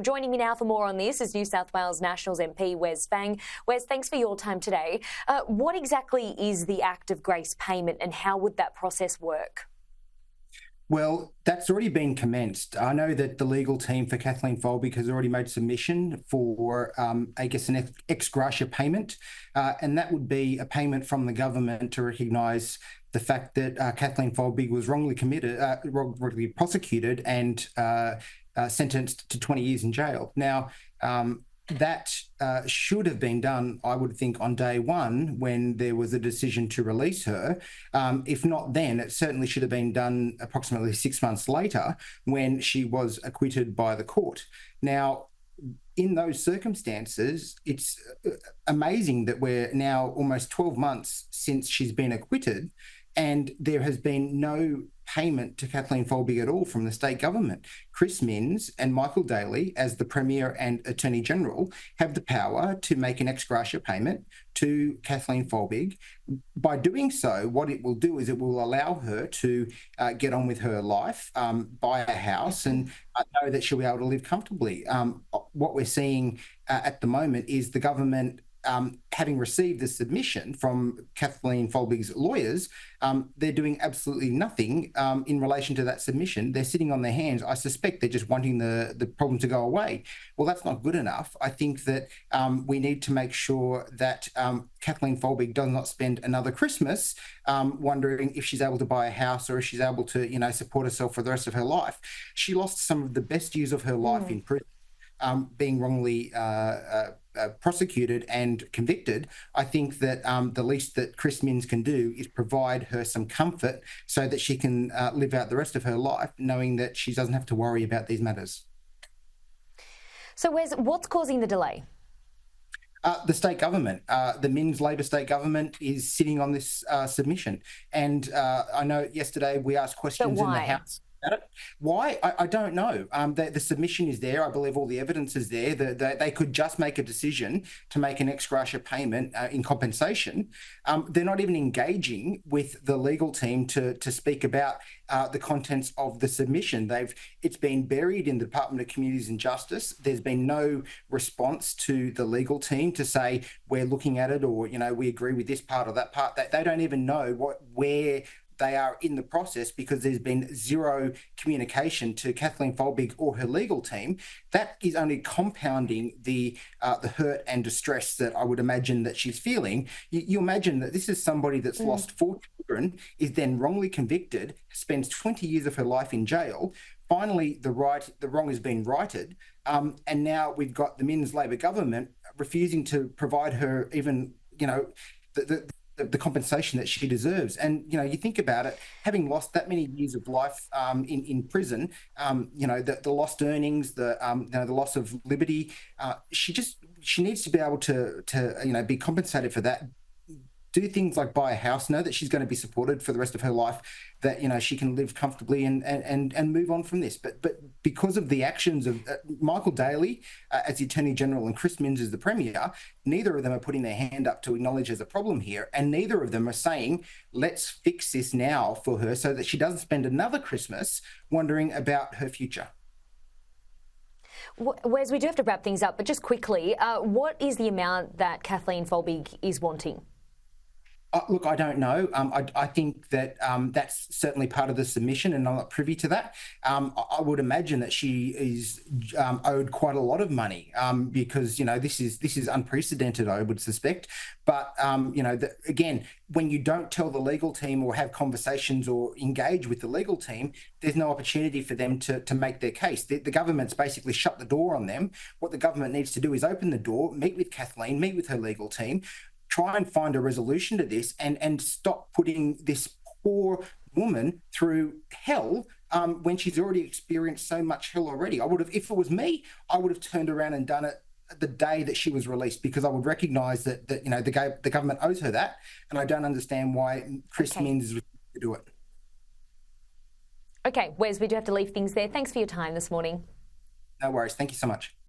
Joining me now for more on this is New South Wales Nationals MP Fang. Wes, thanks for your time today. What exactly is the act of grace payment and how would that process work? Well, that's already been commenced. I know that the legal team for Kathleen Folbigg has already made submission for, an ex gratia payment, and that would be a payment from the government to recognise the fact that Kathleen Folbigg was wrongly prosecuted and sentenced to 20 years in jail. Now, that should have been done, I would think, on day one when there was a decision to release her. If not then, it certainly should have been done approximately 6 months later when she was acquitted by the court. Now, in those circumstances, it's amazing that we're now almost 12 months since she's been acquitted and there has been no payment to Kathleen Folbigg at all from the state government. Chris Minns and Michael Daly, as the Premier and Attorney General, have the power to make an ex gratia payment to Kathleen Folbigg. By doing so, what it will do is it will allow her to get on with her life, buy a house, and know that she'll be able to live comfortably. What we're seeing at the moment is the government, having received the submission from Kathleen Folbigg's lawyers, they're doing absolutely nothing in relation to that submission. They're sitting on their hands. I suspect they're just wanting the problem to go away. Well, that's not good enough. I think that we need to make sure that Kathleen Folbigg does not spend another Christmas wondering if she's able to buy a house or if she's able to, support herself for the rest of her life. She lost some of the best years of her life in prison. Being wrongly prosecuted and convicted. I think that the least that Chris Minns can do is provide her some comfort so that she can live out the rest of her life knowing that she doesn't have to worry about these matters. So what's causing the delay? The state government, the Minns Labor state government, is sitting on this submission. And I know yesterday we asked questions in the House. Why? I don't know. The submission is there. I believe all the evidence is there. They could just make a decision to make an ex gratia payment in compensation. They're not even engaging with the legal team to speak about the contents of the submission. It's been buried in the Department of Communities and Justice. There's been no response to the legal team to say we're looking at it or we agree with this part or that part. They don't even know where they are in the process because there's been zero communication to Kathleen Folbigg or her legal team. That is only compounding the hurt and distress that I would imagine that she's feeling. You imagine that this is somebody that's lost 4 children, is then wrongly convicted, spends 20 years of her life in jail. Finally, the wrong has been righted, and now we've got the Minns Labor government refusing to provide her even, the compensation that she deserves. And, you think about it, having lost that many years of life in prison, the lost earnings, the loss of liberty, she needs to be able to be compensated for that. Do things like buy a house, know that she's going to be supported for the rest of her life, that she can live comfortably and move on from this. But because of the actions of Michael Daly as the Attorney General and Chris Minns as the Premier, neither of them are putting their hand up to acknowledge there's a problem here, and neither of them are saying let's fix this now for her so that she doesn't spend another Christmas wondering about her future. Wes, we do have to wrap things up, but just quickly, what is the amount that Kathleen Folbigg is wanting? Look, I don't know. I think that that's certainly part of the submission, and I'm not privy to that. I would imagine that she is owed quite a lot of money because this is unprecedented, I would suspect. But again, when you don't tell the legal team or have conversations or engage with the legal team, there's no opportunity for them to make their case. The government's basically shut the door on them. What the government needs to do is open the door, meet with Kathleen, meet with her legal team, try and find a resolution to this and stop putting this poor woman through hell when she's already experienced so much hell already. If it was me, I would have turned around and done it the day that she was released, because I would recognise that the government owes her that, and I don't understand why Chris Minns is to do it. Okay, Wes, we do have to leave things there. Thanks for your time this morning. No worries. Thank you so much.